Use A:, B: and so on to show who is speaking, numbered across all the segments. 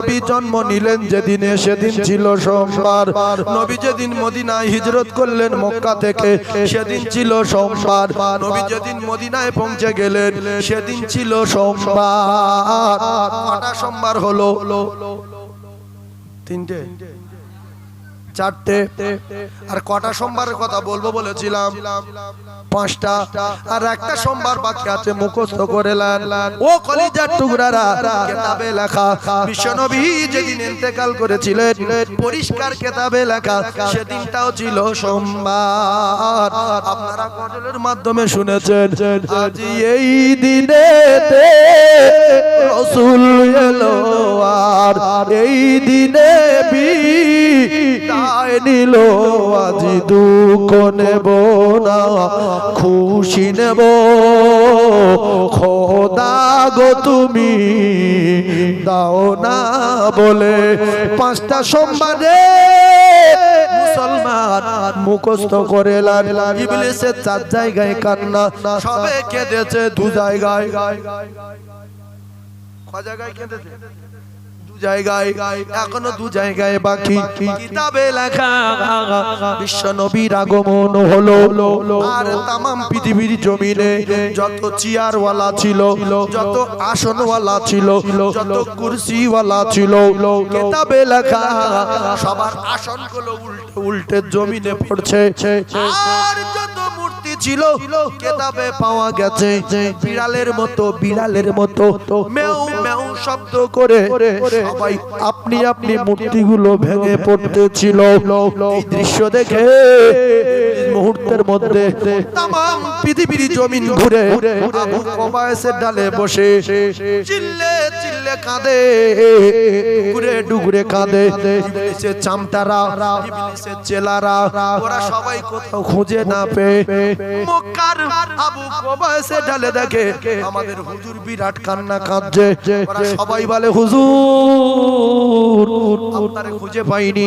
A: নবী জন্ম নিলেন যেদিনে সেদিন ছিল সোমবার। নবী যেদিন মদিনায় হিজরত করলেন মক্কা থেকে সেদিন ছিল সোমবার। নবী যেদিন মদিনায় পৌঁছে গেলেন সেদিন ছিল সোমবার। কটা সোমবার হলো? তিনটে, চারটে। আর কটা সোমবারের কথা বলবো বলেছিলাম? পাঁচটা। আর একটা সোমবার বাকি আছে, মুখস্থ করে নেন। ও কলিজার টুকরারা, কিতাবে লেখা বিশ্বনবী যেদিন ইন্তেকাল করেছিলেন পরিষ্কার কিতাবে লেখা সেদিনটাও ছিল সোমবার। আপনারা গজলের মাধ্যমে শুনেছেন, আজ এই দিনেতে রাসূল এলো আর এই দিনে বিদায় নিল। আজ দুঃখ নেব না খুশি নেব, খোদা গো তুমি দাও না বলে। পাঁচটা সোমবারে মুসলমান মুখস্থ করে লান। ইবলিসের চার জায়গায় কান্না, সবে কেঁদেছে দু জায়গায়। ক জায়গায় কেঁদেছে? জায়গায়, এখনো দু জায়গায় বাকি। কিতাবে লেখা বিশ্ব নবীর আগমন হলো। আর তামাম পৃথিবীর জমিনে যত চেয়ারওয়ালা ছিল, যত আসনওয়ালা ছিল, যত কুরসিওয়ালা ছিল, কিতাবে লেখা সবার আসনগুলো উল্টে উল্টে জমিনে পড়ছে। আর যত মূর্তি ছিল কিতাবে পাওয়া গেছে বিড়ালের মতো, বিড়ালের মতো মেউ মেউ শব্দ করে সবাই আপনি আপনি মূর্তিগুলো ভেঙে পড়তেছিল। এই দৃশ্য দেখে মুহূর্তের মধ্যে তামাম পৃথিবীর জমিন ঘুরে আবু কুবাইসের ডালে বসে চিল্লে চিল্লে কাঁদে, ঘুরে ডুগরে কাঁদে। ইবলিসের চামটারা, ইবলিসের চেলারা, ওরা সবাই কোথাও খুঁজে না পেয়ে মক্কার আবু কুবাইসের ডালে দেখে আমাদের হুজুর বিরাট কান্না কাঁদছে। ওরা সবাই বলে, হুজুর আপনারে খুঁজে পাইনি,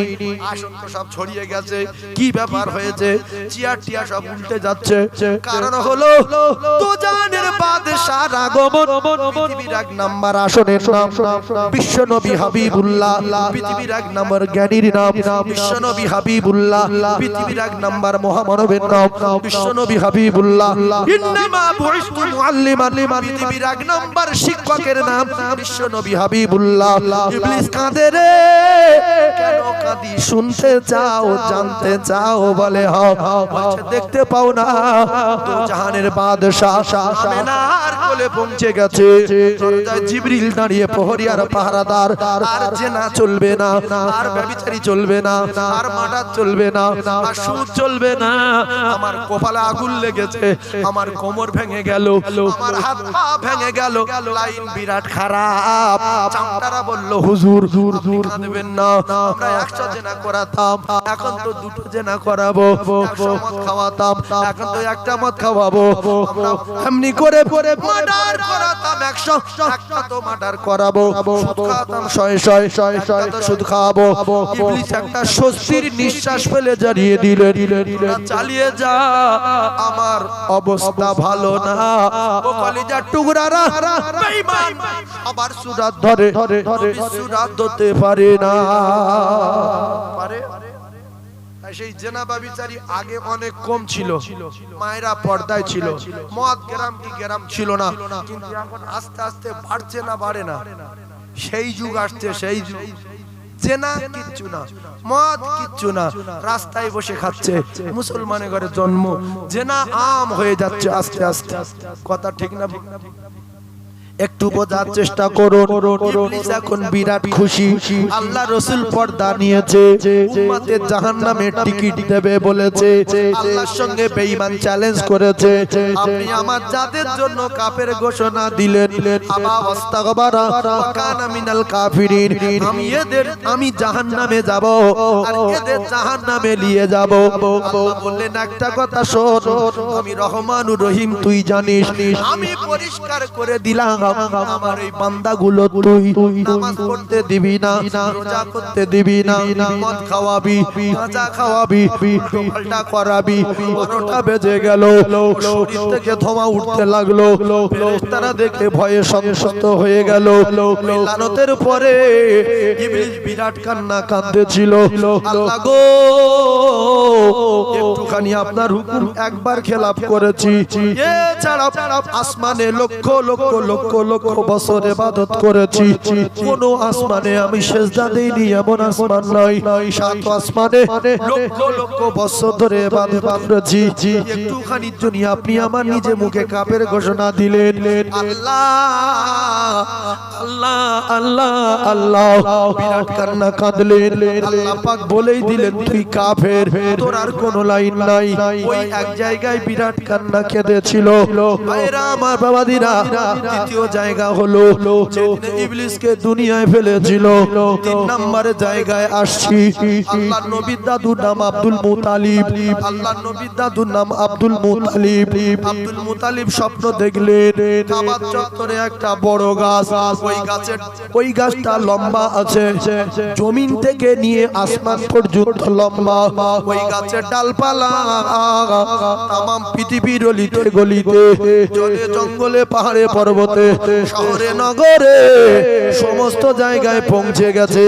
A: আসন তো সব ছড়িয়ে গেছে, কি ব্যাপার হয়েছে? চেয়ার টিয়া সব উল্টে যাচ্ছে। কারণ হলো দুজানের বাদশার আগমন। পৃথিবীর এক নাম্বার আসনের নাম বিশ্ব নবী হাবিবুল্লাহ, পৃথিবীর এক নাম্বার জ্ঞানীর নাম বিশ্ব নবী হাবিবুল্লাহ, পৃথিবীর এক নাম্বার মহামানবের নাম বিশ্ব নবী হাবিবুল্লাহ। ইন্নামা বুইসতু মুআল্লিমান, পৃথিবীর এক নাম্বার শিক্ষকের নাম বিশ্ব নবী হাবিবুল্লাহ। ইবলিস কাঁদে রে, কেন কাঁদি? শুনতে চাও, জানতে চাও? বলে বলছে দেখতে পাও না দু জাহানের বাদশা আমেনার কোলে পৌঁছে গেছে। দরজায় জিবরিল দাঁড়িয়ে প্রহরী আর পাহারাদার। আর জেনা চলবে না, আর ব্যভিচারী চলবে না, আর মার্ডার চলবে না, আর সুদ চলবে না। আমার কপালে আগুন লেগেছে, আমার কোমর ভেঙে গেল, আমার হাত পা ভেঙে গেল, লাইন বিরাট খারাপ। চামটারা বলল, হুজুর কাঁদবেন না, আমরা 100 জেনা করাতাম, এখন তো 2টো জেনা করাবো। 100 মদ খাওয়াতাম, এখন তো 1টা মদ খাওয়াবো। আমরা এমনি করে পরে মার্ডার করাতাম 100, একটা তো মার্ডার করাবো। সুদ খাওয়াতাম 100, একটা তো সুদ খাওয়াবো। ইবলিস একটা স্বস্তির নিঃশ্বাস ফেলে জানিয়ে দিলেন, চালিয়ে যা, আমার অবস্থা ভালো না। ও কলিজার টুকরারা, বেঈমান আবার সুরাত ধরে, সুরাত ধরতে পারে না। পারে? সেই জেনা ব্যভিচারী আগে অনেক কম ছিল, মায়েরা পর্দায় ছিল, মদ গ্রাম কি গ্রাম ছিল না, কিন্তু এখন আস্তে আস্তে বাড়ছে না বাড়ে না? সেই যুগ আসছে, সেই যুগ। জেনা কিচ্ছু না, মদ কিচ্ছু না, রাস্তায় বসে খাচ্ছে, মুসলমানের ঘরে জন্ম, জেনা আম হয়ে যাচ্ছে আস্তে আস্তে। কথা ঠিক না? একটু বোঝার চেষ্টা করুন। ইবলিস এখন বিরাট খুশি, আল্লাহ রাসূল পর্দা নিয়েছে, উম্মতের জাহান্নামের টিকিট দেবে বলেছে। আল্লাহর সঙ্গে বেঈমান চ্যালেঞ্জ করেছে, আপনি আমার জাতের জন্য কাফের ঘোষণা দিলেন, আবা ওয়াস্তাগবারা ওয়া কানা মিনাল কাফিরিন, আমি জাহান্নামে যাব আর এদের জাহান্নামে নিয়ে যাব। আল্লাহ বললেন, একটা কথা শোন, আমি রহমানুর রহিম তুই জানিস, আমি পরিষ্কার করে দিলাম আমার এই বান্দাগুলো তুই নামাজ পড়তে দিবি না, রোজা করতে দিবি না, মদ খাওয়াবি, গাঁজা খাওয়াবি, পাল্টা করাবি। 12টা বেজে গেল, শরীর থেকে ধোঁয়া উঠতে লাগলো। ফেরেশতারা দেখে ভয়ে সন্তুষ্ট হয়ে গেল। লানতের পরে ইবলিস বিরাট কান্না কাঁদতেছিল, আল্লাহ গো একটুখানি আপনার হুকুম একবার খেলাপ করেছি, এছাড়া আসমানে লক্ষ লক্ষ লক্ষ লক্ষ বছর ইবাদত করেছি, কোন আসমানে আমি সেজদা দেইনি এমন আসমান নাই। 7 আসমানে লক্ষ লক্ষ বছর ধরে ইবাদত করেছি, একটুখানির জন্য আপনি আমার নিজে মুখে কাফের ঘোষণা দিলেন। আল্লাহ আল্লাহ আল্লাহ আল্লাহ বিরাট কান্না কাঁদলেন। আল্লাহ পাক বলেই দিলেন তুই কাফের, তোর আর কোনো লাইন নাই। ওই এক জায়গায় বিরাট কান্না কেঁদেছিল। ভাইরা আমার বাবাদিরা, দ্বিতীয় জায়গা হলো যেখানে ইবলিসকে দুনিয়ায় ফেলেছিল। 3 নম্বরে জায়গায় আসছি। আল্লাহর নবীর দাদুর নাম আব্দুল মুতালিব। আল্লাহর নবীর দাদুর নাম আব্দুল মুতালিব। আব্দুল মুতালিব স্বপ্ন দেখলেন কাবার চত্বরে একটা বড় গাছ, ওই গাছটা লম্বা আছে, জমিন থেকে নিয়ে আসমান পর্যন্ত লম্বা। ওই গাছের ডালপালা তামাম পৃথিবীর অলিতে গলিতে, জলে জঙ্গলে, পাহাড়ে পর্বতে, শহরে নগরে সমস্ত জায়গায় পৌঁছে গেছে।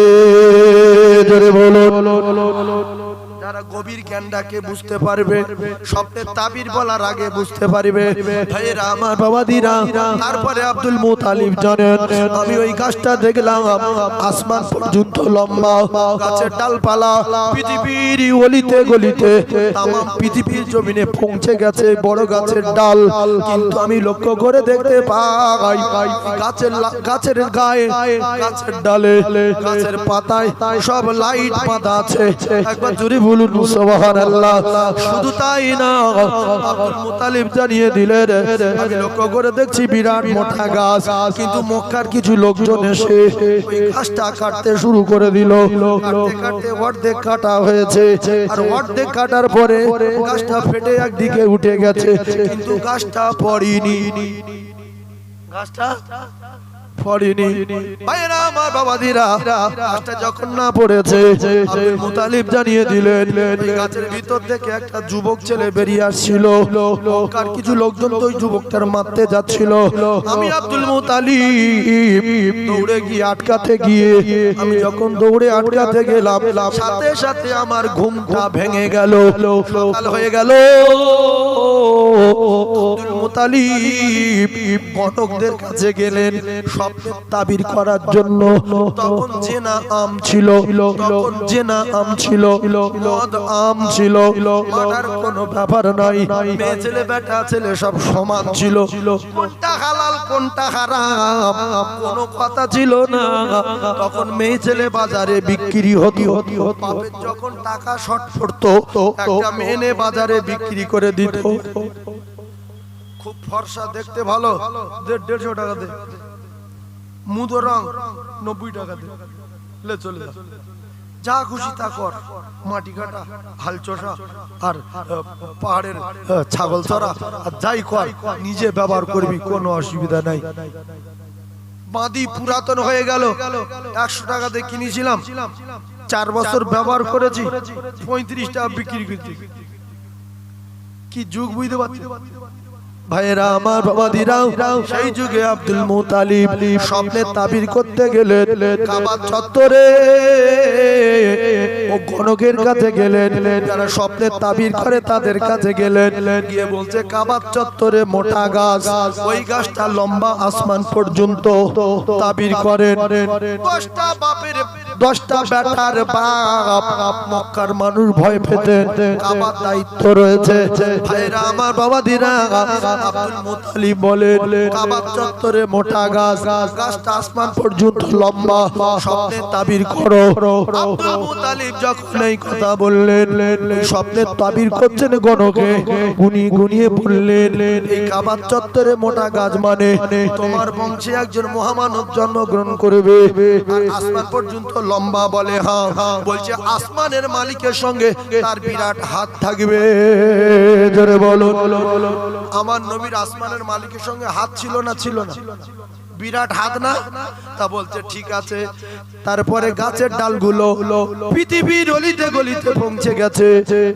A: জোরে বলুন। যারা গভীর জ্ঞানটাকে বুঝতে পারবে, স্বপ্নের তাবির বলার আগে বুঝতে পারবে। ভাইরা আমার বাবাদিরা, তারপরে আব্দুল মুতালিব জানেন আমি ওই গাছটা দেখলাম আসমান পর্যন্ত লম্বা, গাছের ডালপালা পৃথিবীর অলিতে গলিতে তামাম পৃথিবীর জমিনে পৌঁছে গেছে বড় গাছের ডাল। কিন্তু আমি লক্ষ্য করে দেখতে পাই গাছের গায়ে, গাছের ডালে, গাছের পাতায় সব লাইট বাঁধা আছে। একবার জোরে বলুন সুবহানাল্লাহ। শুধু তাই না, আব্দুল মুতালিব জানিয়ে দিলেন আমি লক্ষ্য করে দেখছি বিরাট মোটা গাছ, কিন্তু মক্কার কিছু লোকজন এসে ওই গাছটা কাটতে শুরু করে দিল। কাটতে কাটতে অর্ধেক কাটা হয়েছে, আর অর্ধেক কাটার পরে গাছটা ফেটে একদিকে উঠে গেছে, কিন্তু গাছটা পড়েনি। গাছটা পড়েনি। ভাইরা আমার বাবাদিরা, গাছটা যখন না পড়েছে, আব্দুল মুতালিব জানিয়ে দিলেন এই গাছের ভিতর থেকে একটা যুবক ছেলে বেরিয়ে আসছিল। মক্কার কিছু লোকজন তো ওই যুবকটার মারতে যাচ্ছিল। আমি আব্দুল মুতালিব দৌড়ে গিয়ে আটকাতে গিয়ে, আমি যখন দৌড়ে আটকাতে গেলাম, সাথে সাথে আমার ঘুমটা ভেঙে গেল, সকাল হয়ে গেল। আব্দুল মুতালিব গণকদের কাছে গেলেন স্বপ্নের তাবির করার জন্য। তখন জেনা আম ছিল, তখন জেনা আম ছিল, মদ আম ছিল, মারার কোনো ব্যাপার নাই। মেয়ে ছেলে বেটা ছেলে সব সমান ছিল। কোনটা হালাল কোনটা হারাম কোনো কথা ছিল না। তখন মেয়ে ছেলে বাজারে বিক্রি হতো। বাপের যখন টাকা শর্ট পড়তো, একটা মেয়ে বাজারে বিক্রি করে দিত। খুব ফর্সা, দেখতে ভালো, 150 টাকা দে। মুদো রং 90 টাকা দে, লে চলে যা, যা খুশি তা কর। মাটি কাটা, হাল চষা, আর পাহাড়ের ছাগল চড়া, আর যাই কর, নিজে ব্যবহার করবি, কোনো অসুবিধা নাই। বাঁধি পুরাতন হয়ে গেল, 100 টাকা দিয়ে কিনেছিলাম, 4 বছর ব্যবহার করেছি, 35 টাকা বিক্রি করছি। কি যুগ বুঝতে পারছি ভাইরা আমার বাবাদিরা। সেই যুগে আব্দুল মুতালিব স্বপ্নের তাবির করতে গেলেন কাবার চত্বরে। ও গণকের কাছে গেলেন, যারা স্বপ্নের তাবির করে তাদের কাছে গেলেন, গিয়ে বলছে কাবার চত্বরে মোটা গাছ, ওই গাছটা লম্বা আসমান পর্যন্ত, তাবির করেন। 10টা বাপের 10টা বেটার বাপ, মক্কার মানুষ ভয় পেতে কাবার দায়িত্ব রয়েছে। ভাইরা আমার বাবাদিরা, আব্দুল মুতালিব বলেন কাবার চত্বরে মোটা গাছ, গাছটা আসমান পর্যন্ত লম্বা, স্বপ্নের তাবির করো। আব্দুল মুতালিব যখন এই কথা বললেন, স্বপ্নের তাবির করছেন গণকে, উনি গুনিয়ে বললেন এই কাবার চত্বরে মোটা গাছ মানে তোমার বংশে একজন মহামানব জন্মগ্রহণ করবে, আর আসমান পর্যন্ত লম্বা। বলে হ্যাঁ। বলছে আসমানের মালিকের সঙ্গে তার বিরাট হাত থাকবে। জোরে বলো। আমার নবীর আসমানের মালিকের সঙ্গে হাত ছিল না? ছিল না? বিরাট হাত না? তা বলছে ঠিক আছে। তারপরে গাছের ডালগুলো পৃথিবীর অলিতে গলিতে পৌঁছে গেছে।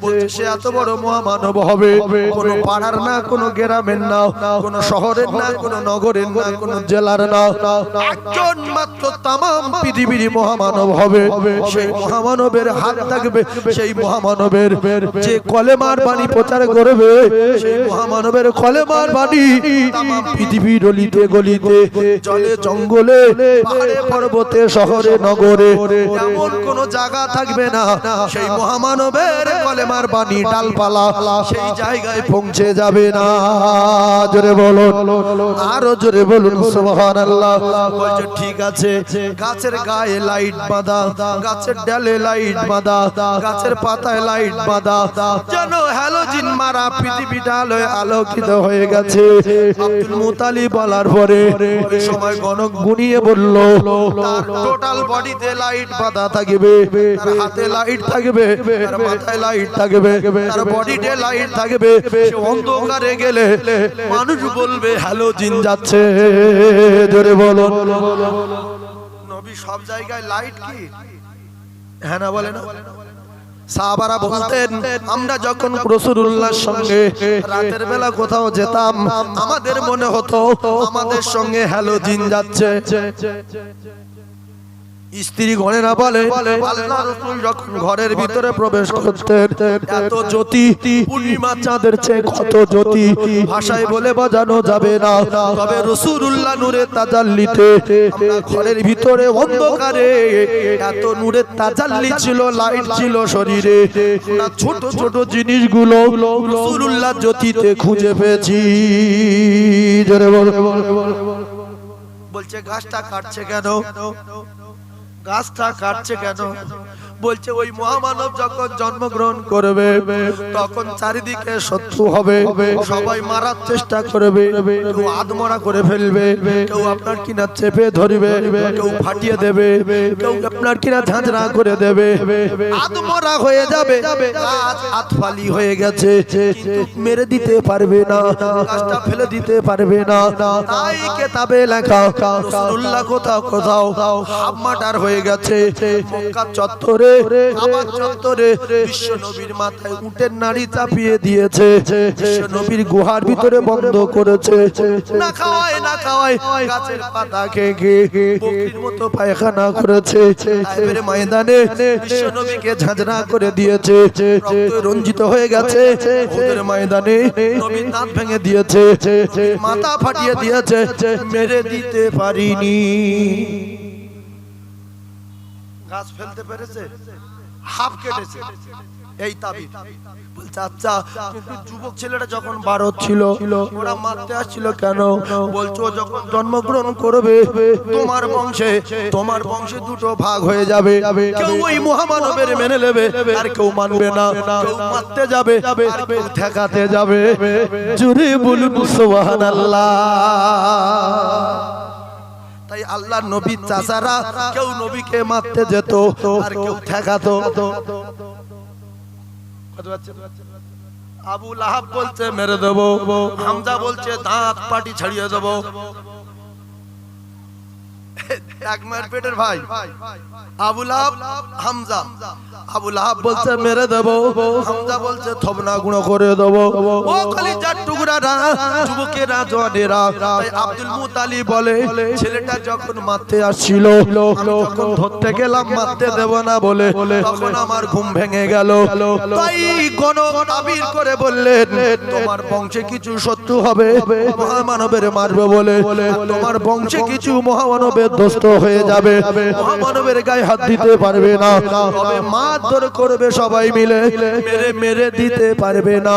A: বলছে সে এত বড় মহামানব হবে কোনো পাড়ার না, কোনো গ্রামের না, কোনো শহরের না, কোনো নগরের না, কোনো জেলার না, একজন মাত্র তামাম পৃথিবীর মহামানব হবে। সেই মহামানবের হাত থাকবে, সেই মহামানবের যে কলেমার বাণী প্রচার করবে, সেই মহামানবের কলেমার বাণী তামাম পৃথিবীর অলিতে গলিতে, জলে জঙ্গলে, পাহাড়ে পর্বতে, শহরে নগরে এমন কোন জায়গা থাকবে না সেই মহামানবের কলেমার বাণী ডালপালা সেই জায়গায় পৌঁছে যাবে না। জোরে বলুন, আরো জোরে বলুন সুবহানাল্লাহ। বলছে ঠিক আছে। গাছের গায়ে লাইট বাঁধা, গাছের ডালে লাইট বাঁধা, গাছের পাতায় লাইট বাঁধা, যেন হ্যালোজিন মারা পৃথিবীটা আলোয় আলোকিত হয়ে গেছে। আব্দুল মুতালিব বলার পরে ওই সময় গণক গুনিয়ে বলল তার টোটাল বডিতে লাইট বাঁধা থাকবে, তার হাতে লাইট থাকবে, তার মাথায় লাইট থাকবে, তার বডিতে লাইট থাকবে। সে অন্ধকারে গেলে মানুষ বলবে হ্যালোজিন যাচ্ছে। জোরে বলো। নবী সব জায়গায় লাইট কি? হ্যাঁ না বলে না? সাহাবারা বলতেন আমরা যখন রাসূলুল্লাহর সঙ্গে রাতের বেলা কোথাও যেতাম আমাদের মনে হতো আমাদের সঙ্গে হ্যালোজিন যাচ্ছে। স্ত্রী গণেরা বলে আল্লাহ রাসূল যখন ঘরের ভিতরে প্রবেশ করতেন এত জ্যোতি, পূর্ণিমা চাঁদের চেয়ে কত জ্যোতি ভাষায় বলে বোঝানো যাবে না। তবে রাসূলুল্লাহ নূরে তাজাল্লিতে আমরা ঘরের ভিতরে অন্ধকারে এত নূরের তাজাল্লি ছিল, লাইট ছিল শরীরে, আমরা ছোট ছোট জিনিসগুলো রাসূলুল্লাহ জ্যোতিতে খুঁজে পেয়েছি। জোরে বল। বলছে গাছটা কাটছে কেন? গাছটা কাটছে কেন? বলছে ওই মহামানব যখন জন্মগ্রহণ করবে তখন চারিদিকে শত্রু হবে, সবাই মারার চেষ্টা করবে, কেউ আদমরা করে ফেলবে, কেউ আপনার কিনা চেপে ধরবে, কেউ ফাটিয়ে দেবে, কেউ আপনার কিনা ঝাঁঝরা করে দেবে, আদমরা হয়ে যাবে। আতফালি হয়ে গেছে কিন্তু মেরে দিতে পারবে না, গাছটা ফেলে দিতে পারবে না। তাই কিতাবে লেখা রাসূলুল্লাহ কোথাও কোথাও হাফ মার্টার হয়ে গেছে। মক্কা চত্বরে, কাবা চত্বরে বিশ্ব নবীর মাথায় উটের নাড়ি চাপিয়ে দিয়েছে, বিশ্ব নবীর গুহার ভিতরে বন্ধ করেছে, না খাওয়ায় না খাওয়ায় গাছের পাতা খেয়ে খেয়ে বকরির মতো পায়খানা করেছে। তাইফের ময়দানে বিশ্ব নবীকে ঝাঁঝরা করে দিয়েছে, রক্ত রঞ্জিত হয়ে গেছে। উহুদের ময়দানে নবীর দাঁত ভেঙে দিয়েছে, মাথা ফাটিয়ে দিয়েছে, মেরে দিতে পারিনি। গাছ ফেলতে পেরেছে, হাফ কেটেছে, এই তাবিজ। বলছে আচ্ছা কিন্তু যুবক ছেলেটা যখন 12 ছিল ওরা মারতে আসছিল কেন? বলছো যখন জন্মগ্রহণ করবে তোমার বংশে দুটো ভাগ হয়ে যাবে, কেউ ওই মহামানবের মেনে নেবে আর কেউ মানবে না, কেউ মারতে যাবে আর কেউ ঠেকাতে যাবে। জোরে বলুন সুবহানাল্লাহ। তাই আল্লাহর নবীর চাচারা কেউ নবীকে মারতে যেত আর কেউ ঠেকাতো। আবু লাহাব বলছে মেরে দেবো, হামজা বলছে দাঁত পাটি ছাড়িয়ে দেবো। এক মায়ের পেটের ভাই আবু লাহাব, হামজা। আবু লাহাব বলছে মেরে দেবো, হামজা বলছে থবনা গুঁড়ো করে দেবো। ও কলিজার টুকরারা, যুবকেরা, জওয়ানেরা, তাই আব্দুল মুতালিব বলে ছেলেটা যখন মারতে আসছিল যখন ধরতে গেলাম মারতে দেব না বলে তখন আমার ঘুম ভেঙে গেল। তাই গণক তাবির করে বললেন তোমার বংশে কিছু শত্রু হবে মহামানবের মারবে বলে, তোমার বংশে কিছু মহামানবের দোস্ত হয়ে যাবে, মহামানবের গায়ে হাত দিতে পারবে না, তবে মারধর করবে সবাই মিলে, মেরে মেরে দিতে পারবে না।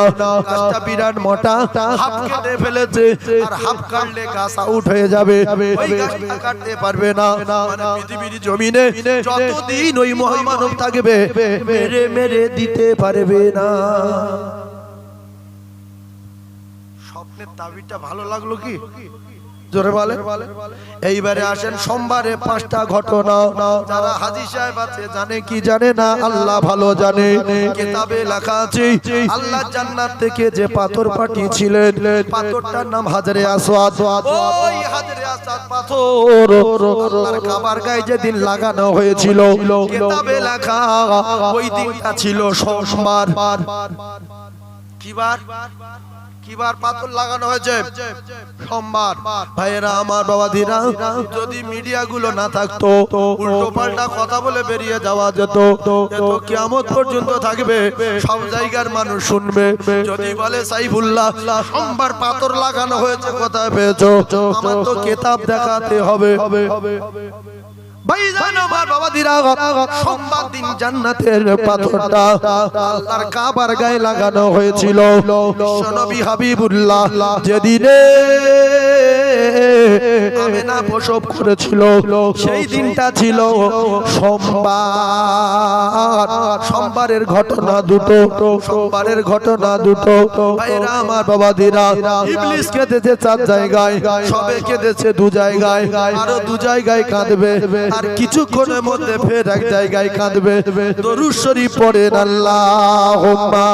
A: গাছটা বিরাট মোটা, হাফ কেটে ফেলেছে আর হাফ কাটলে গাছ আউট হয়ে যাবে, ওই গাছটা কাটতে পারবে না। মানে পৃথিবীর জমিনে যতদিন ওই মহামানব থাকবে মেরে মেরে দিতে পারবে না। স্বপ্নের তাবিরটা ভালো লাগলো কি? জোরে বলে। এইবারে আসেন সোমবারে 5টা ঘটনা, যারা হাজী সাহেব আছে জানে কি জানে না আল্লাহ ভালো জানে। কিতাবে লেখা আছে আল্লাহ জান্নাত থেকে যে পাথর পাঠিয়েছিলেন, পাথরটার নাম হাজরে আসওয়াদ। ওই হাজরে আসওয়াদ পাথর আল্লাহর কাবার গায়ে যেদিন লাগানো হয়েছিল, কিতাবে লেখা ওই দিনটা ছিল সোমবার। কিবার পাথর লাগানো হয়েছে? সোমবার। ভাইয়েরা আমার, বাবাদিরা, যদি মিডিয়া গুলো না থাকতো, উল্টো পাল্টা কথা বলে বেরিয়ে যাওয়া যেত, কিয়ামত পর্যন্ত থাকবে, সব জায়গার মানুষ শুনবে। যদি বলে সাইফুল্লাহ সোমবার পাথর লাগানো হয়েছে, কোথায় পেয়েছো? আমার তো কিতাব দেখাতে হবে। ভাইজান আমার, বাবাদিরা, সোমবার দিন জান্নাতের পাথরটা আল্লাহর কাবার গায়ে লাগানো হয়েছিল। বিশ্বনবী হাবিবুল্লাহ যেদিনে আমেনা প্রসব করেছিল, সেই দিনটা ছিল সোমবার। সোমবারের ঘটনা দুটো, সোমবারের ঘটনা দুটো। ভাইরা আমার, বাবাদিরা, ইবলিস কেঁদেছে 4 জায়গায়, সবে কেঁদেছে 2 জায়গায়, আরো 2 জায়গায় কাঁদবে, আর কিছুক্ষণের মধ্যে ফের এক জায়গায় কাঁদবে। দরুদ শরীফ পড়েন আল্লাহুম্মা।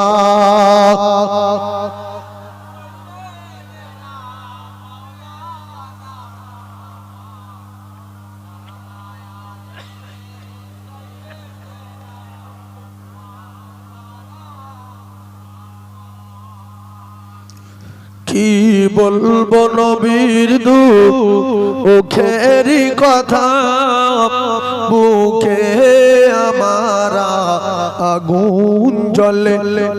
A: কি বলবো নবীর দুঃখের কথা, বুকে আমার আগুন জ্বলে।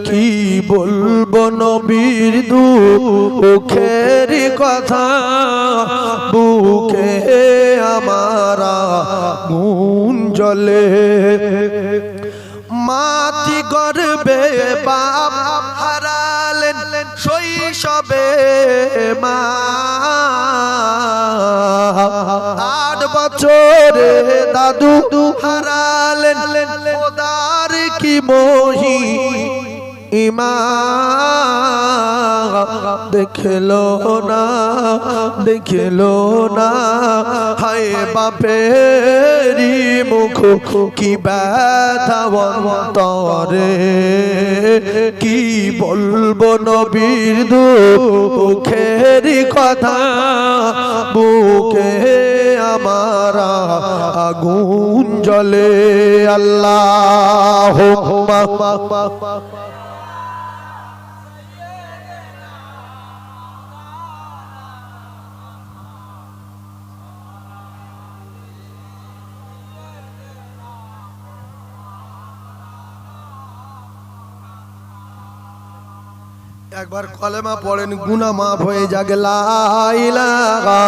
A: কি বলবো নবীর দুঃখের কথা, বুকে আমার আগুন জ্বলে। মাটি গর্বে বাপ হারালেন, শৈশবে মা 8 বছরে দাদু হারালেন। খোদার কি মহিমা দেখলো না, দেখলো না, হায় বাপেরি মুখ কি ব্যথা অন্তরে। কি বলবো নবীর দুঃখের কথা, বুকে আমার আগুন জ্বলে। আল্লাহুম্মা। একবার কলেমা পড়েন, গুনাহ মাফ হয়ে যাবে। লা ইলাহা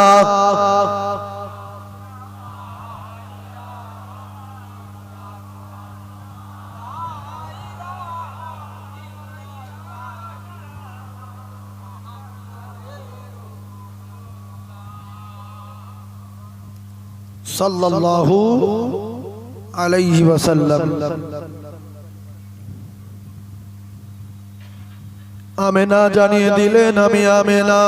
A: সাল্লাল্লাহু আলাইহি ওয়াসাল্লাম। আমেনা জানিয়ে দিলেন, আমি আমেনা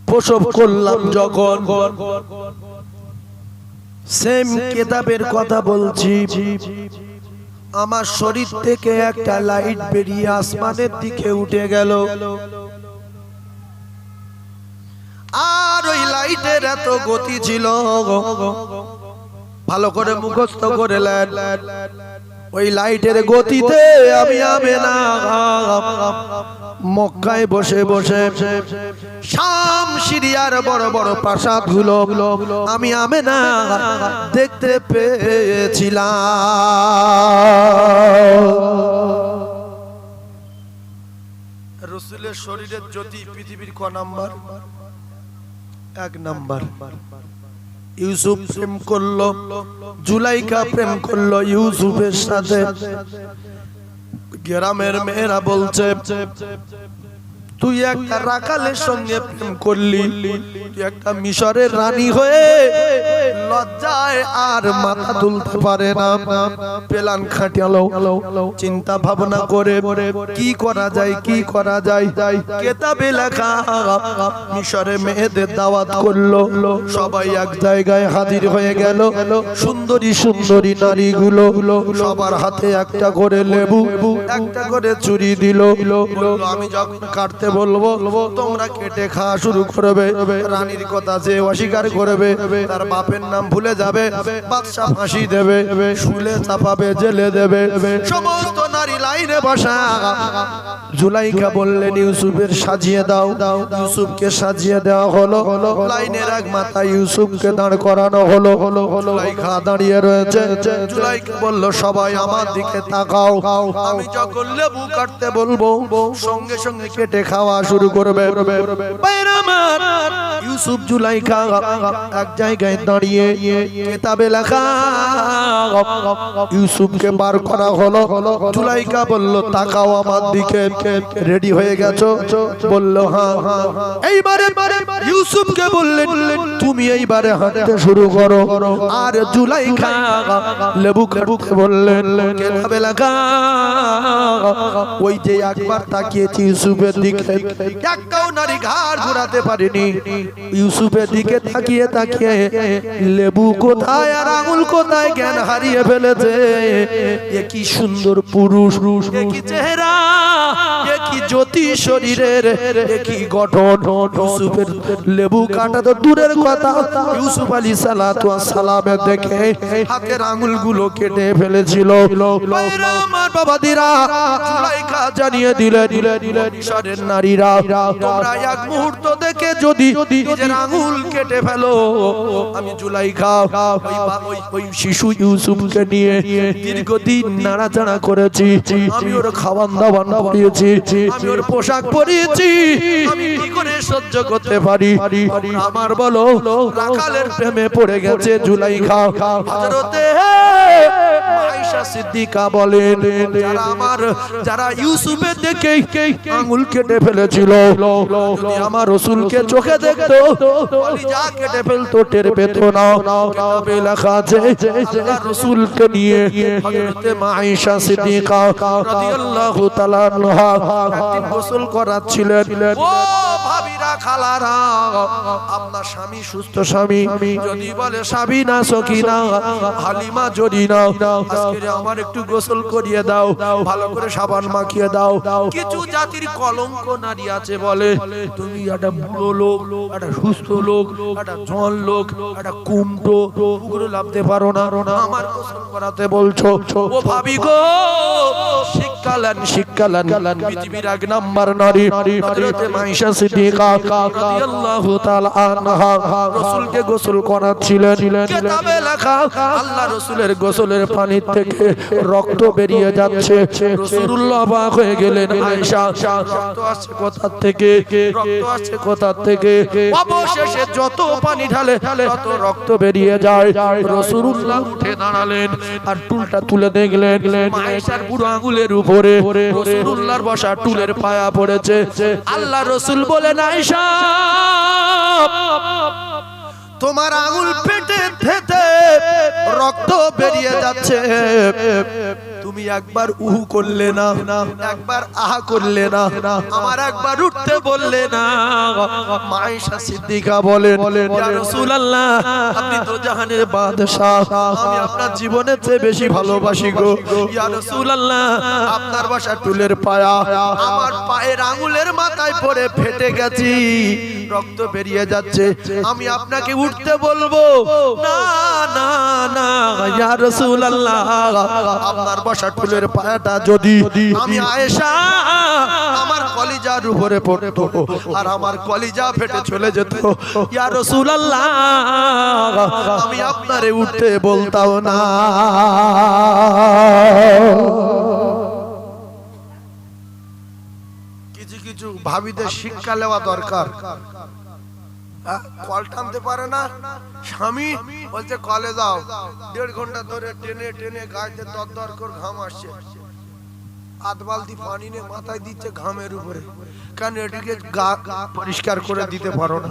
A: প্রসব করলাম যখন। সেম কিতাবের কথা বলছি। আমার শরীর থেকে একটা লাইট বেরিয়ে আসমানের দিকে উঠে গেল, আর ওই লাইটের এত গতি ছিল, ভালো করে মুখস্থ করে নেন। ওই লাইটের গতিতে আমি আমেনা মক্কায় বসে বসে শাম সিরিয়ার বড় বড় প্রাসাদগুলো আমি আমেনা দেখতে পেয়েছিলাম। রাসূলের শরীরের জ্যোতি পৃথিবীর ক নাম্বার? 1 নাম্বার। ইউসুফ প্রেম করলো, জুলাইখা প্রেম করলো ইউসুফের সাথে। গ্রামের মেয়েরা বলছে, তুই একটা রাখালের সঙ্গে প্রেম করলি, তুই একটা মিশরের রানী হয়ে লজ্জায় আর মাথা তুলতে পারে না। প্ল্যান খাটালো, চিন্তা ভাবনা করে কি করা যায়, কি করা যায়। কিতাবে লেখা মিশরে মেয়েদের দাওয়াত করলো, সবাই এক জায়গায় হাজির হয়ে গেল। সুন্দরী সুন্দরী নারীগুলো সবার হাতে একটা করে লেবু, একটা করে চুরি দিল। আমি যখন কাটতে বলবো তোমরা কেটে খাওয়া শুরু করবে। রানীর কথা যে অস্বীকার করবে তার বাপের নাম ভুলে যাবে, বাদশা ফাঁসি দেবে, শুলে চাপাবে, জেলে দেবে। সমস্ত নারী লাইনে বসা। জুলাইখা বললেন ইউসুফের সাজিয়ে দাও। ইউসুফকে সাজিয়ে দেওয়া হলো। লাইনের এক মাথায় ইউসুফকে দাঁড় করানো হলো। জুলাইখা দাঁড়িয়ে রয়েছে। জুলাইখা বলল সবাই আমার দিকে তাকাও। আমি যখন লেবু কাটতে বলবো সঙ্গে সঙ্গে কেটে খাওয়া শুরু করবে। ইউসুফ জুলাইখা এক জায়গায় দাঁড়িয়ে কিতাবে লেখা ইউসুফকে বার করা হলো। জুলাইখা বলল তাকাও আমার দিকে। রেডি হয়ে গেছো? বলল হ্যাঁ। এইবারে ইউসুফকে বললেন তুমি এইবারে হাঁটতে শুরু করো। আর জুলাইখা লেবু কাটতে বললেন। কিতাবে লেখা ওই যে একবার তাকিয়েছি ইউসুফের দিকে, একটাও নারী ঘাড় ঘোরাতে পারেনি। ইউসুফের দিকে তাকিয়ে তাকিয়ে লেবু কোথায় আর আঙুল কোথায় জ্ঞান হারিয়ে ফেলেছে। এ কি সুন্দর পুরুষ, এ কি চেহারা, এ কি জ্যোতি শরীরের, এ কি গঠন। ইউসুফের লেবু কাটা তো দূরের কথা, ইউসুফ আলাইহিস সালাতু ওয়াস সালামের দেখে হাতের আঙুলগুলো কেটে ফেলেছিল। আমার বাবাদিরা জুলাইখা জানিয়ে দিলেন মিশরের নারীরা তোমরা এক মুহূর্ত দেখে যদি নিজের আঙুল কেটে ফেলো, আমি জুলাইখা ওই শিশু ইউসুফকে নিয়ে দীর্ঘদিন নাড়াচাড়া করেছি। আমি ওর খাওয়ান দাওয়ান পরিয়েছি, আমি ওর পোশাক পরিয়েছি। আমি কি করে সহ্য করতে পারি? আমার বলো রাখালের প্রেমে পড়ে গেছে জুলাইখা। হযরতে আয়েশা সিদ্দিকা বলেন যারা ইউসুফের দেখে আঙুল কেটে ফেলেছিল, যদি আমার রাসূলকে চোখে দেখতো কলিজা কেটে ফেলতো, টের পেত না। কিতাবে লেখা আছে আল্লাহর রাসূলকে নিয়ে হযরতে আয়েশা সিদ্দিকা রাদিয়াল্লাহু তাআলা আনহা একদিন গোসল করাচ্ছিলেন। ও ভাবিরা, খালারা, আপনার স্বামী সুস্থ স্বামী যদি বলে সাবিনা, সকিনা, হালিমা, জরিনা আজকে আমার একটু গোসল করিয়ে দাও, ভালো করে সাবান মাখিয়ে দাও। কিছু জাতির কলঙ্ক নারী আছে বলে তুমি একটা বুড়ো লোক, একটা সুস্থ লোক, একটা জল লোক, একটা কুমটো, পুকুরে লাভতে পারো না, আমার গোসল করাতে বলছো। ও ভাবি গো, শিক্ষালান পৃথিবীর এক নাম্বার নারী হযরতে আয়েশা সিদ্দিকা রাদিয়াল্লাহু তাআলা আনহা রাসূলকে গোসল করাচ্ছিলেন। কিতাবে লেখা আল্লাহ রাসূলের গোসলের পানি থেকে রক্ত বেরিয়ে যাচ্ছে। রাসূলুল্লাহ অবাক হয়ে গেলেন, আয়েশা রক্ত আসছে কোথা থেকে, রক্ত আসছে কোথা থেকে? অবশেষে যত পানি ঢালে তত রক্ত বেরিয়ে যায়। রাসূলুল্লাহ উঠে দাঁড়ালেন আর টুলটা তুলে দেখলেন আয়েশার বুড়ো আঙুলের উপরে রাসূলুল্লাহর বসা টুলের পায়া পড়েছে। আল্লাহ রাসূল বলেন, আয়েশা তোমার আঙুল পেটে থেকে রক্ত বেরিয়ে যাচ্ছে, তুমি একবার উহু করলে না, একবার আহা করলে না, আমার একবার উঠতে বললে না। আয়েশা সিদ্দিকা বলেন, ইয়া রাসূলুল্লাহ আপনি তো জাহানের বাদশা, আমি আপনার জীবনের চেয়ে বেশি ভালোবাসি গো। ইয়া রাসূলুল্লাহ আপনার বাসা টুলের পায়া, আমার পায়ের আঙুলের মাথায় পড়ে ফেটে গেছি, রক্ত বেরিয়ে যাচ্ছে, আমি আপনাকে উঠতে বলবো না না না। ইয়া রাসূলুল্লাহ আপনার বাসা টুলের পায়াটা যদি আমি আয়েশা আমার কলিজার উপরে পড়তো আর আমার কলিজা ফেটে চলে যেত, ইয়া রাসূলুল্লাহ আমি আপনারে উঠতে বলতাম না। কিছু কিছু ভাবিদের শিক্ষা নেওয়া দরকার। কল টানতে পারে না, স্বামী বলছে কলে যাও, 1.5 ঘন্টা ধরে টেনে টেনে গাইতে দরদর করে ঘাম আসছে, আধ বালতি পানি নিয়ে মাথায় দিচ্ছে ঘামের উপরে, কারণ এটিকে গা পরিষ্কার করে দিতে পারো না,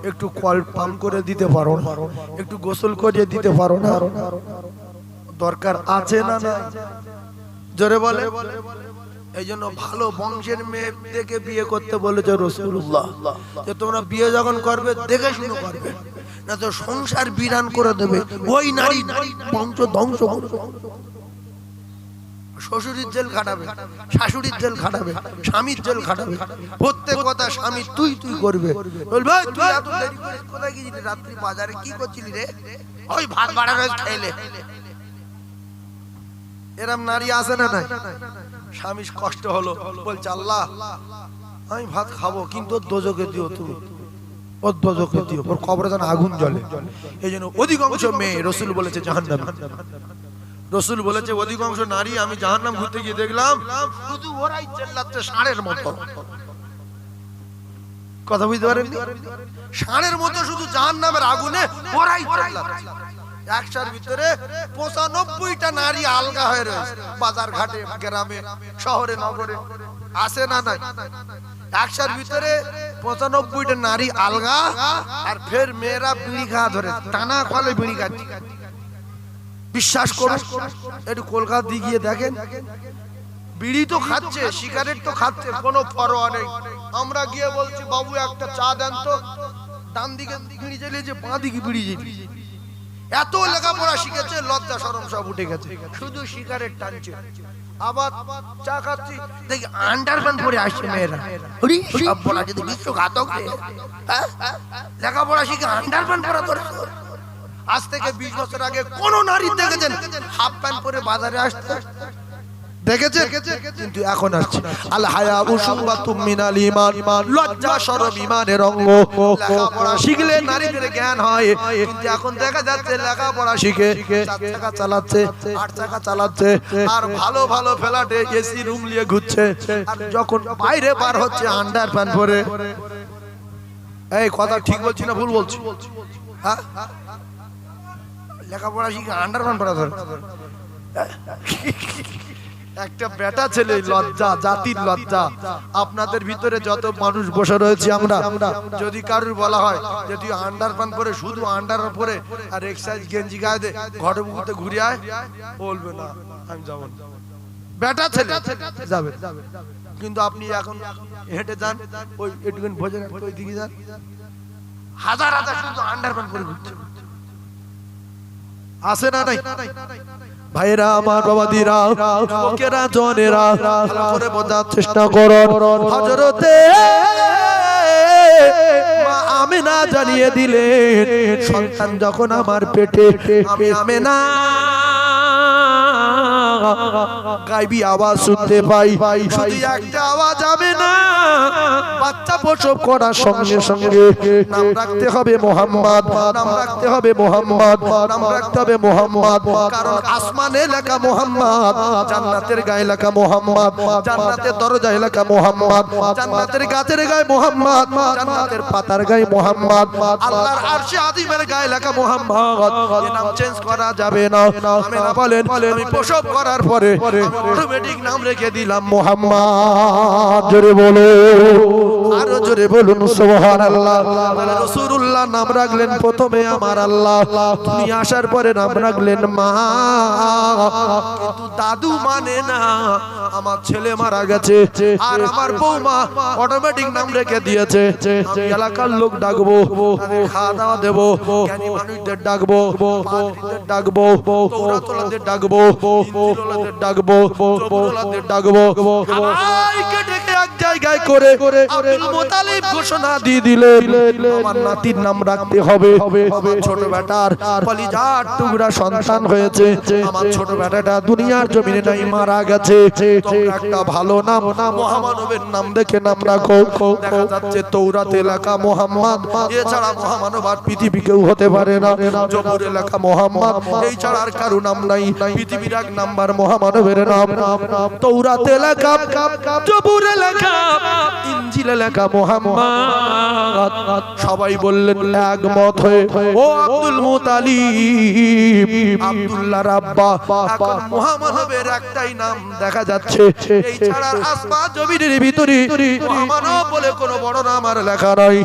A: একটু কল পাম্প করে দিতে পারো না, একটু গোসল করে দিতে পারো না, দরকার আছে না না? জোরে বলে। এই জন্য ভালো বংশের মেয়েদেরকে বিয়ে করতে বলেছে রাসূলুল্লাহ, যে তোমরা বিয়ে যখন করবে দেখে শুনে করবে, না তো সংসার বিরান করে দেবে, ওই নারী বংশ ধ্বংস করবে। শ্বশুরের জেল খাটাবে, শাশুড়ির জেল খাটাবে, স্বামীর জেল খাটাবে, প্রত্যেক কথা স্বামী তুই তুই করবে। বলবে তুই এত দেরি করে কোথায় গিয়েছিলি, রাত্রি বাজারে কি করছিলি রে? ওই ভাত বাড়া রোজ খেলে। এরম নারী আছে না নাই? স্বামী কষ্ট হলো, বলছে আল্লাহ আমি ভাত খাবো কিন্তু ওর দোজকে দিও, তুমি ওর দোজকে দিও, ওর কবরে যেন আগুন জ্বলে। এই জন্য অধিকাংশ মেয়ে রাসূল বলেছে জাহান্নামী। রাসূল বলেছে অধিকাংশ নারী আমি জাহান্নাম ঘুরতে গিয়ে দেখলাম শুধু ওরাই চেল্লাচ্ছে ষাঁড়ের মতো। কথা বুঝতে পারেন? ষাঁড়ের মতো শুধু জাহান্নামের আগুনে ওরাই চেল্লাচ্ছে। একটার ভিতরে ৯৫টা নারী আলগা হয়ে রয়েছে, বাজার ঘাটে, গ্রামে, শহরে, নগরে। আছে না নাই? একটার ভিতরে ৯৫টা নারী আলগা, আর ফের মেয়েরা বিড়ি খাওয়া ধরে, টানা কলে বিড়ি খাচ্ছে। বিশ্বাস করুন, একটু কলকাতা দিয়ে গিয়ে দেখেন, বিড়ি তো খাচ্ছে, সিগারেট তো খাচ্ছে, কোনো পরোয়া নেই। আমরা গিয়ে বলছি বাবু একটা চা দেন তো, ডান দিকে বিড়ি জ্বালিয়েছে, বাঁ দিকে বিড়ি জ্বালিয়েছে। এত লেখাপড়া শিখেছে, লজ্জা শরম সব উঠে গেছে, শুধু সিগারেট টানছে। আবার চা খাচ্ছি, দেখি আন্ডারপ্যান্ট পরে আসছে মেয়েরা। সব বলা যদি বিশ্বঘাতক, লেখাপড়া শিখে আন্ডারপ্যান্ট পরা ধরে। আজ থেকে 20 বছর আগে কোন নারী দেখেছেন হাফ প্যান্ট পরে বাজারে আসতে? দেখেছেন? কিন্তু এখন আসছে। আল হায়া উশুবাতুম মিনাল ঈমান, লজ্জা শরম ঈমানের অঙ্গ। লেখাপড়া শিখলে নারীদের জ্ঞান হয়, কিন্তু এখন দেখা যাচ্ছে লেখাপড়া শিখে 4 চাকা চালাচ্ছে, 8 চাকা চালাচ্ছে, আর ভালো ভালো ফ্ল্যাটে এসি রুম নিয়ে ঘুরছে, আর যখন বাইরে বার হচ্ছে আন্ডারপ্যান্ট পরে। এই কথা ঠিক বলছি না ভুল বলছি? হ্যাঁ, লেখাপড়া শিখে আন্ডারপ্যান্ট পরা ধরে। একটা বেটা ছেলে, লজ্জা, জাতির লজ্জা। আপনাদের ভিতরে যত মানুষ বসে রয়েছে আমরা, যদি কারুর বলা হয় যে তুই আন্ডারপ্যান্ট পরে, শুধু আন্ডার পরে আর এক্সারসাইজ গেঞ্জি গায়ে দে, ঘরে বুকুতে ঘুরে আয়, বলবে না আমি যাব না। বেটা ছেলে যাবে, কিন্তু আপনি এখন হেঁটে যান, ওই একটুখানি ভোজন ওই দিকে যান, হাজার হাজার শুধু আন্ডারপ্যান্ট পরে ঘুরছে। আসে না নাই? ভাইরা আমার, বাবাদিরা, যুবকেরা, জনেরা, ভালো করে বোঝার চেষ্টা করুন। হযরতে মা আমেনা জানিয়ে দিলেন, সন্তান যখন আমার পেটে, আমি আমেনা গায়বী আওয়াজ শুনতে পাই। শুধু একটা আওয়াজ, আমেনা বাচ্চা প্রসব করার সঙ্গে সঙ্গে নাম রাখতে হবে মোহাম্মদ, নাম রাখতে হবে মোহাম্মদ, নাম রাখতে হবে মোহাম্মদ। কারণ আসমানে লেখা মোহাম্মদ, জান্নাতের গায়ে লেখা মোহাম্মদ, জান্নাতের দরজায় লেখা মোহাম্মদ, জান্নাতের গাছের গায়ে মোহাম্মদ, জান্নাতের পাতার গায়ে মোহাম্মদ, আল্লাহর আরশে আযীমের গায়ে লেখা মোহাম্মদ। এই নাম চেঞ্জ করা যাবে না। আমেনা বলেন, আমি প্রসব করার পরে অটোমেটিক নাম রেখে দিলাম মোহাম্মদ। জোরে বলো, আরো জোরে বলুন সুবহানাল্লাহ। রাসূলুল্লাহ নাম রাখলেন প্রথমে আমার আল্লাহ, তুমি আসার পরে নাম রাখলেন মা। কিন্তু দাদু মানে না, আমার ছেলে মারা গেছে আর আমার বৌমা অটোমেটিক নাম রেখে দিয়েছে। আমি এলাকার লোক ডাকবো, খাওয়া দাওয়া দেবো, জ্ঞানী মানুষদের ডাকবো, পাদ্রীদের ডাকবো, তওরাতওয়ালাদের ডাকবো, ইনজিলওয়ালাদের ডাকবো, জবুরওয়ালাদের ডাকবো। সবাইকে ডেকে এক জায়গায় করে আব্দুল মুতালিব ঘোষণা দিয়ে দিলেন, আমার নাতির নাম রাখতে হবে। আমার ছোট বেটার কলিজার টুকরা সন্তান হয়েছে, আমার ছোট বেটাটা দুনিয়ার জমিনে নাই, মারা গেছে। তোমরা একটা ভালো নাম, মহামানবের নাম দেখে নাম রাখো। দেখা যাচ্ছে তৌরাতে লেখা মোহাম্মদ, এছাড়া মহামানব আর পৃথিবী কেউ হতে পারে না। জবুরে লেখা মোহাম্মদ, এই ছাড়া আর কারো নাম নাই। পৃথিবীর এক নাম্বার মহামানবের নাম, তৌরাতে লেখা, জবুরে লেখা, ইনজিলে লেখা মুহাম্মদ। সবাই বললেন একমত হয়ে, ও আব্দুল মুতালিব, আব্দুল্লাহর আব্বা। এখন মুহাম্মদের একটাই নাম দেখা যাচ্ছে, এই ছাড়া আসমান জমিনের ভিতরে মুহাম্মদ বলে কোনো বড় নাম আর লেখা নাই।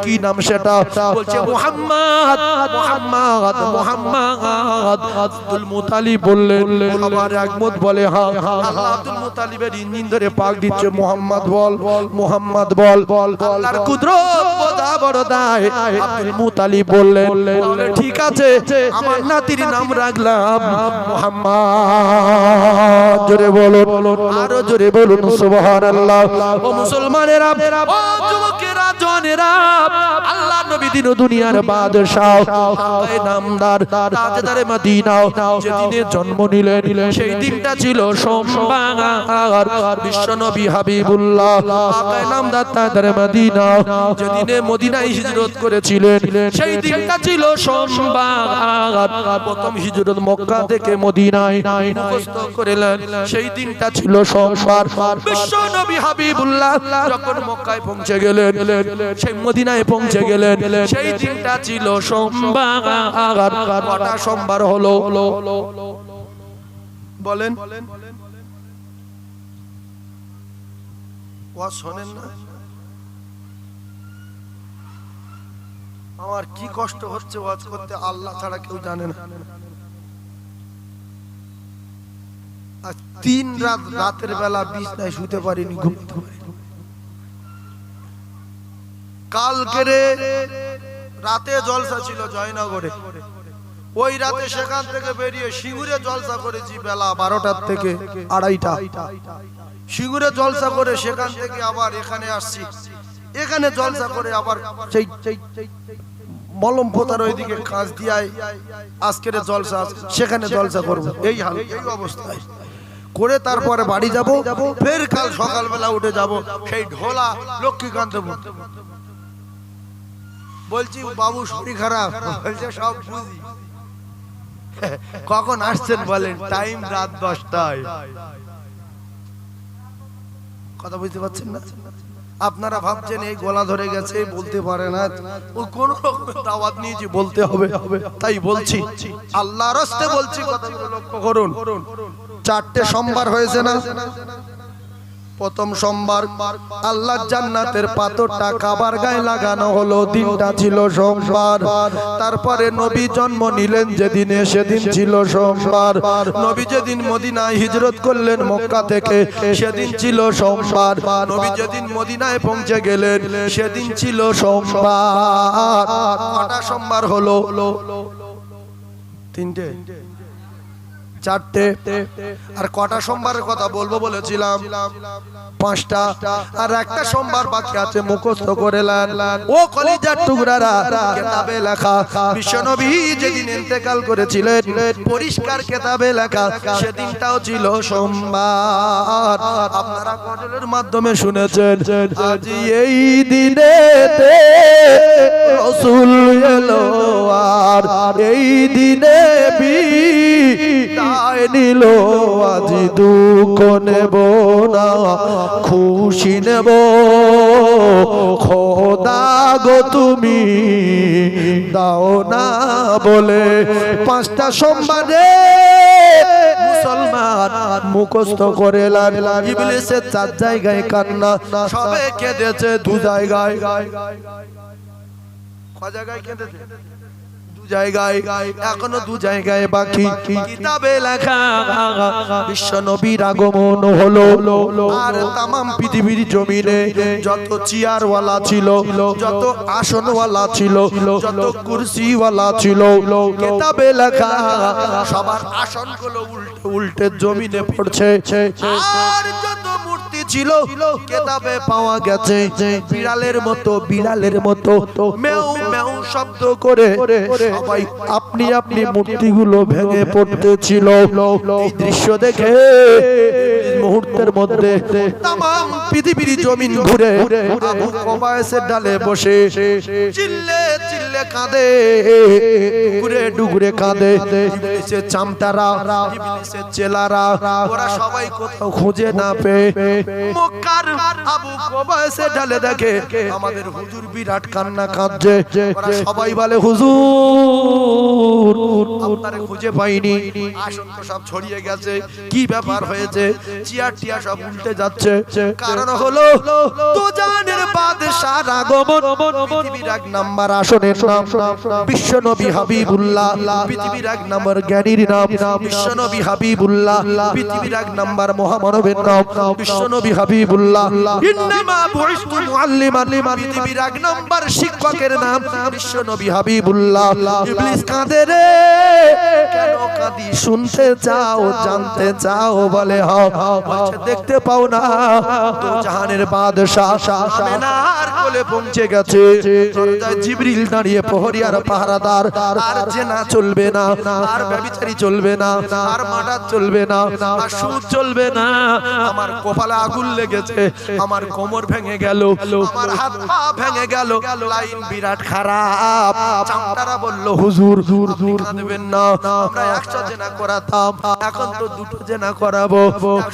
A: কি নাম সেটা? বলছে মুহাম্মদ, মুহাম্মদ, মুহাম্মদ। আব্দুল মুতালিব বললেন, সবার একমত বলে হ্যাঁ। আল্লাহ আব্দুল মুতালিবের ইঞ্জিন ধরে পাক দিচ্ছে, মুহাম্মদ বল, মুহাম্মদ বল। আল্লাহর কুদরত বোঝা বড় দায়। আব্দুল মুতালিব বললেন, ঠিক আছে, আমার নাতির নাম রাখলাম মুহাম্মদ। জোরে বলুন, আরো জোরে বলুন সুবহানাল্লাহ। ও মুসলমানেরা, ও যুবকেরা, জওয়ানেরা, আল্লাহ নবী দিন দুনিয়ার বাদশাহ, আকায়ে নামদার, তাজদারে মদিনা যেদিনে জন্ম নিলেন সেই দিনটা ছিল সোমবার। বিশ্ব নবী হাবিবুল্লাহ আকায়ে নামদার, তাজদারে মদিনা যেদিনে মদিনায় হিজরত করেছিলেন সেই দিনটা ছিল সোমবার। প্রথম হিজরত মক্কা থেকে মদিনায় মুখস্থ করেলেন সেই দিনটা ছিল সোমবার। বিশ্ব নবী হাবিবুল্লাহ যখন মক্কায় পৌঁছে গেলেন, সেই মদিনায় পৌঁছে গেলেন, সেই দিনটা ছিল সোমবার। কটা সোমবার হলো বলেন? ওয়াজ শোনেন না? আমার কি কষ্ট হচ্ছে ওয়াজ করতে, আল্লাহ ছাড়া কেউ জানে না। আজ 3 রাত রাতের বেলা বিছনায় শুতে পারিনি, ঘুমতে পারিনি। কালকে রাতে জলসা ছিল জয়নগরে, ওই রাতে সেখান থেকে বেরিয়ে সিঙ্গুরে জলসা করেছি বেলা 12টার থেকে 2:30টা। সিঙ্গুরে জলসা করে সেখান থেকে আবার এখানে আসছি, এখানে জলসা করে আবার সেই মলম পোতার ওইদিকে কাজ দিয়ায় আজকের জলসা, সেখানে জলসা করবো। এই হাল, এই অবস্থায় করে তারপরে বাড়ি যাব, ফের কাল সকালবেলা উঠে যাব সেই ঢোলা লক্ষ্মীকান্ত। বলছি বাবু শরীর খারাপ, বলছে সব বুঝি। কখন আসছেন বলেন? টাইম রাত 10টায়। কথা বুঝতে পারছেন না? আপনারা ভাবছেন এই গলা ধরে গেছে, বলতে পারে না, ও কোন রকম দাওয়াত নিয়েছি, বলতে হবে, তাই বলছি। আল্লাহর রাস্তে বলছি, কথাগুলো লক্ষ্য করুন। 4টে সোমবার হয়েছে না? প্রথম সোমবার আল্লাহর জান্নাতের পাথরটা কাবার গায়ে লাগানো হলো, দিনটা ছিল সোমবার। তারপরে নবী জন্ম নিলেন যেদিনে, সেদিন ছিল সোমবার। নবী যেদিন মদিনায় হিজরত করলেন মক্কা থেকে, সেদিন ছিল সোমবার। নবী যেদিন মদিনায় পৌঁছে গেলেন সেদিন ছিল সোমবার। কটা সোমবার হলো? 3টে, 4টে। আর কটা সোমবারের কথা বলবো বলেছিলাম? 5টা। আর একটা সোমবার বাকি আছে, মুখস্থ করে নেন। ও কলিজার টুকরারা, কিতাবে লেখা বিশ্বনবী যেদিন ইন্তেকাল করেছিলেন, পরিষ্কার কিতাবে লেখা সেদিনটাও ছিল সোমবার। আপনারা গজলের মাধ্যমে শুনেছেন, আজ এই দিনেতে রাসূল এলো, আর এই দিনে বিদায় নিল। আজ দুঃখ নেব না, খুশি নেব, খোদা গো তুমি দাও না বলে। 5টা সোমবারে মুসলমান মুখস্থ করে লান। ইবলিসের 4 জায়গায় কান্না, সবে কেঁদেছে 2 জায়গায়। ক জায়গায় কেঁদেছে? 2 জায়গায়, এখনো 2 জায়গায় বাকি। কিতাবে লেখা বিশ্ব নবীর আগমন হলো, আর তামাম পৃথিবীর জমিনে যত চেয়ারওয়ালা ছিল, যত আসনওয়ালা ছিল, যত কুরসিওয়ালা ছিল, কিতাবে লেখা সবার আসনগুলো উল্টে উল্টে জমিনে পড়ছে। আর যত মূর্তি ছিল কিতাবে পাওয়া গেছে বিড়ালের মতো, বিড়ালের মতো মেউ মেউ শব্দ করে সবাই আপনি আপনি মূর্তিগুলো ভেঙে পড়তেছিল। এই দৃশ্য দেখে মুহূর্তের মধ্যে তামাম পৃথিবীর জমিন ঘুরে আবু কবায়েসের ডালে বসে চিল্লে চিল্লে কাঁদে, ডুগরে ডুগরে কাঁদে। ইবলিসের চামটারা, ইবলিসের চেলারা, ওরা সবাই কোথাও খুঁজে না পেয়ে মক্কার আবু কবায়েসের ডালে দেখে আমাদের হুজুর বিরাট কান্না কাঁদছে। ওরা সবাই বলে হুজুর আপনারে খুঁজে পাইনি, আসন তো সব ছড়িয়ে গেছে, কি ব্যাপার হয়েছে? চেয়ার টিয়া সব উল্টে যাচ্ছে। কারণ হলো দুজানের বাদশার আগমন। পৃথিবীর এক নাম্বার আসনের নাম বিশ্ব নবী হাবিবুল্লাহ, পৃথিবীর এক নাম্বার জ্ঞানীর নাম বিশ্ব নবী হাবিবুল্লাহ, পৃথিবীর এক নাম্বার মহামানবের নাম বিশ্ব নবী হাবিবুল্লাহ। ইন্নামা বুইসতু মুআল্লিমান, পৃথিবীর এক নাম্বার শিক্ষকের নাম বিশ্ব নবী হাবিবুল্লাহ। ইবলিস কাঁদে রে, কেন কাঁদি? শুনতে চাও, জানতে চাও? বলে হ্যাঁ। বলছে দেখতে পাও না তো জাহানের বাদশা আমেনার কোলে পৌঁছে গেছে। দরজায় জিবরিল দাঁড়িয়ে প্রহরী আর পাহারাদার। আর জেনা চলবে না, আর ব্যভিচারী চলবে না, আর মার্ডার চলবে না, আর সুদ চলবে না। আমার কপালে আগুন লেগেছে, আমার কোমর ভেঙে গেল, আমার হাত পা ভেঙে গেল, লাইন বিরাট খারাপ। চামটারা বলল হুজুর আপনি কাঁদবেন না, আমরা 100 জেনা করাতাম, এখন তো 2টো জেনা করাবো।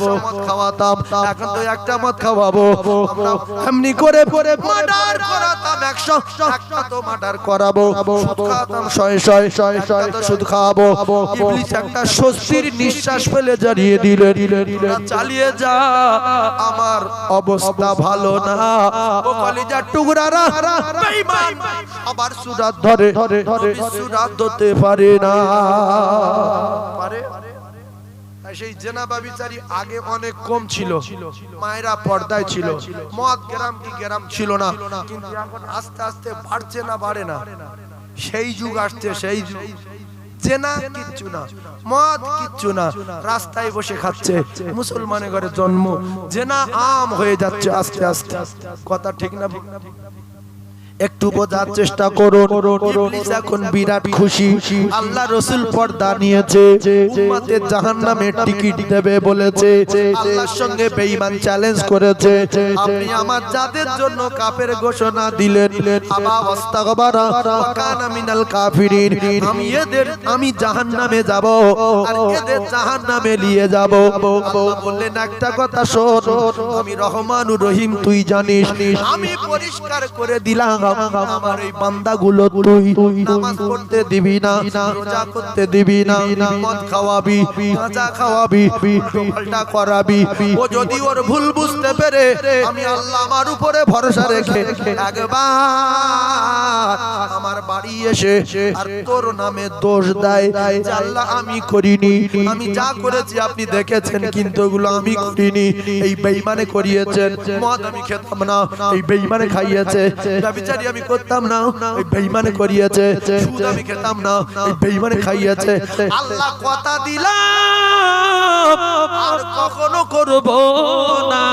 A: 100 মদ খাওয়াতাম, এখন তো 1টা মদ খাওয়াবো। আমরা এমনি করে মার্ডার করাতাম 100, একটা তো মার্ডার করাবো। সুদ খাওয়াতাম 100, একটা তো সুদ খাওয়াবো। ইবলিস একটা স্বস্তির নিঃশ্বাস ফেলে জানিয়ে দিলেন চালিয়ে যা, আমার অবস্থা ভালো না। ও কলিজার টুকরারা বেঈমান আবার সুরাত ধরে, সুরাত ধরতে পারে না। পারে সেই জেনা ব্যভিচারী আগে অনেক কম ছিল, মায়েরা পর্দায় ছিল, মদ গ্রাম কি গ্রাম ছিল না, কিন্তু এখন আস্তে আস্তে বাড়ছে না বাড়ে না? সেই যুগ আসছে, সেই যুগ জেনা কিচ্ছু না, মদ কিচ্ছু না, রাস্তায় বসে খাচ্ছে, মুসলমানের ঘরে জন্ম, জেনা আম হয়ে যাচ্ছে আস্তে আস্তে। কথা ঠিক না? একটু বোঝার চেষ্টা করুন। ইবলিস এখন বিরাট খুশি, আল্লাহ রাসূল পর্দা নিয়েছে, উম্মতের জাহান্নামের টিকিট দেবে বলেছে। আল্লাহর সঙ্গে বেঈমান চ্যালেঞ্জ করেছে, আপনি আমার জাতের জন্য কাফের ঘোষণা দিলেন, আবা ওয়াস্তাগবারা ওয়া কানা মিনাল কাফিরিন, আমি জাহান্নামে যাব আর এদের জাহান্নামে নিয়ে যাব। আল্লাহ বললেন একটা কথা শোন, আমি রহমানুর রহিম তুই জানিস, আমি পরিষ্কার করে দিলাম আমার এই বান্দাগুলো তুই নামাজ পড়তে দিবি না, রোজা করতে দিবি না, মদ খাওয়াবি, গাঁজা খাওয়াবি, পাল্টা করাবি। ও যদি ওর ভুল বুঝতে পেরে আমি আল্লাহ আমার উপরে ভরসা রেখে একবার আমার বাড়ি এসে আর তোর নামে দোষ দেয় যে আল্লাহ আমি করিনি, আমি যা করেছি আপনি দেখেছেন কিন্তু ওগুলো আমি করিনি, এই বেঈমানে করিয়েছেন। মদ আমি খেতাম না, এই বেঈমানে খাইয়েছে। ব্যভিচারী আমি করতাম না, এই বেঈমানে করিয়েছে। সুদ আমি খেতাম না, এই বেঈমানে খাইয়েছে। আল্লাহ কথা দিলাম আর কখনো করব না।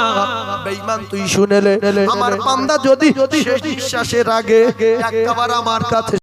A: বেঈমান তুই শুনেলে, আমার বান্দা যদি শেষ নিঃশ্বাসের আগে একবার আমার কাছে